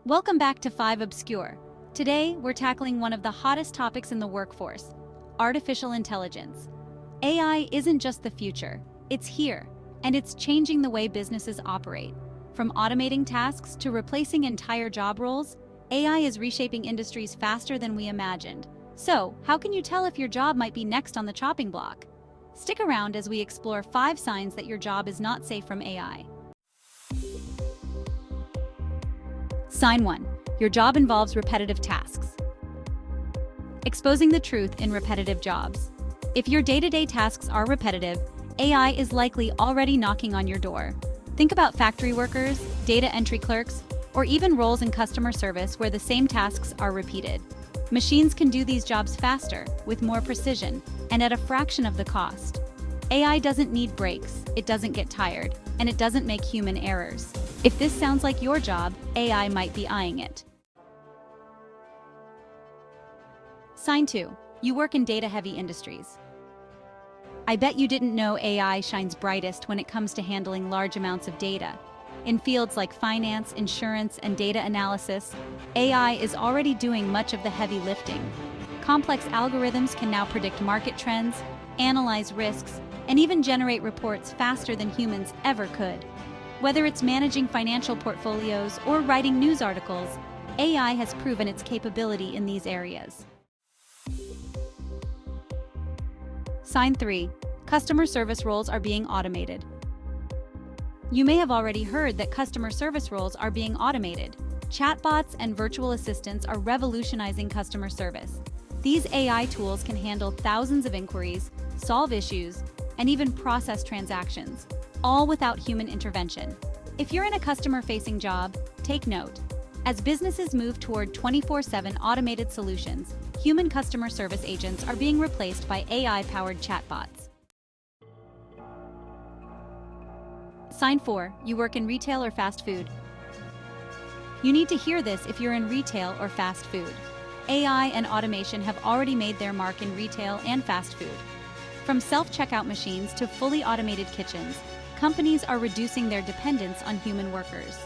Welcome back to FiveObscure. Today, we're tackling one of the hottest topics in the workforce, artificial intelligence. AI isn't just the future, it's here, and it's changing the way businesses operate. From automating tasks to replacing entire job roles, AI is reshaping industries faster than we imagined. So, how can you tell if your job might be next on the chopping block? Stick around as we explore 5 signs that your job is not safe from AI. Sign 1. Your job involves repetitive tasks. Exposing the truth in repetitive jobs. If your day-to-day tasks are repetitive, AI is likely already knocking on your door. Think about factory workers, data entry clerks, or even roles in customer service where the same tasks are repeated. Machines can do these jobs faster, with more precision, and at a fraction of the cost. AI doesn't need breaks, it doesn't get tired, and it doesn't make human errors. If this sounds like your job, AI might be eyeing it. Sign 2. You work in data-heavy industries. I bet you didn't know AI shines brightest when it comes to handling large amounts of data. In fields like finance, insurance, and data analysis, AI is already doing much of the heavy lifting. Complex algorithms can now predict market trends, analyze risks, and even generate reports faster than humans ever could. Whether it's managing financial portfolios or writing news articles, AI has proven its capability in these areas. Sign 3. Customer service roles are being automated. You may have already heard that customer service roles are being automated. Chatbots and virtual assistants are revolutionizing customer service. These AI tools can handle thousands of inquiries, solve issues, and even process transactions, all without human intervention. If you're in a customer-facing job, take note. As businesses move toward 24/7 automated solutions, human customer service agents are being replaced by AI-powered chatbots. Sign 4. You work in retail or fast food. You need to hear this if you're in retail or fast food. AI and automation have already made their mark in retail and fast food. From self-checkout machines to fully automated kitchens, companies are reducing their dependence on human workers.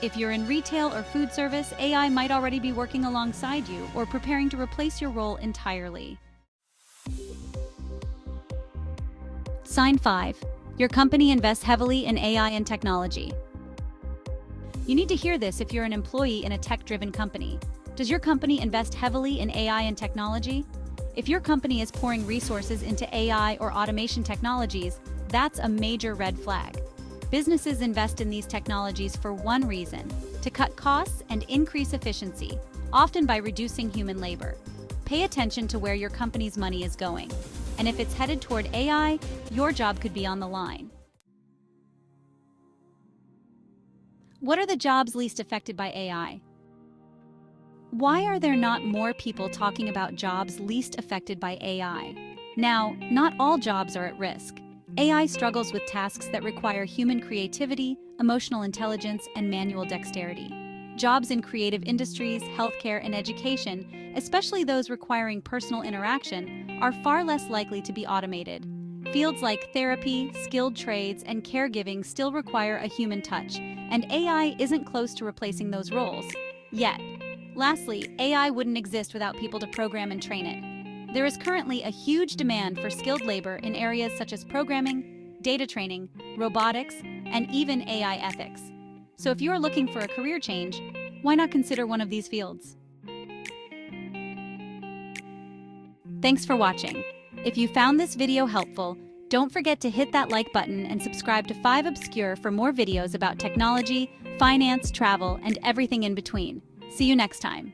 If you're in retail or food service, AI might already be working alongside you or preparing to replace your role entirely. Sign 5. Your company invests heavily in AI and technology. You need to hear this if you're an employee in a tech-driven company. Does your company invest heavily in AI and technology? If your company is pouring resources into AI or automation technologies, that's a major red flag. Businesses invest in these technologies for one reason: to cut costs and increase efficiency, often by reducing human labor. Pay attention to where your company's money is going. And if it's headed toward AI, your job could be on the line. What are the jobs least affected by AI? Why are there not more people talking about jobs least affected by AI? Now, not all jobs are at risk. AI struggles with tasks that require human creativity, emotional intelligence, and manual dexterity. Jobs in creative industries, healthcare, and education, especially those requiring personal interaction, are far less likely to be automated. Fields like therapy, skilled trades, and caregiving still require a human touch, and AI isn't close to replacing those roles yet. Lastly, AI wouldn't exist without people to program and train it. There is currently a huge demand for skilled labor in areas such as programming, data training, robotics, and even AI ethics. So if you're looking for a career change, why not consider one of these fields? Thanks for watching. If you found this video helpful, don't forget to hit that like button and subscribe to FiveObscure for more videos about technology, finance, travel, and everything in between. See you next time.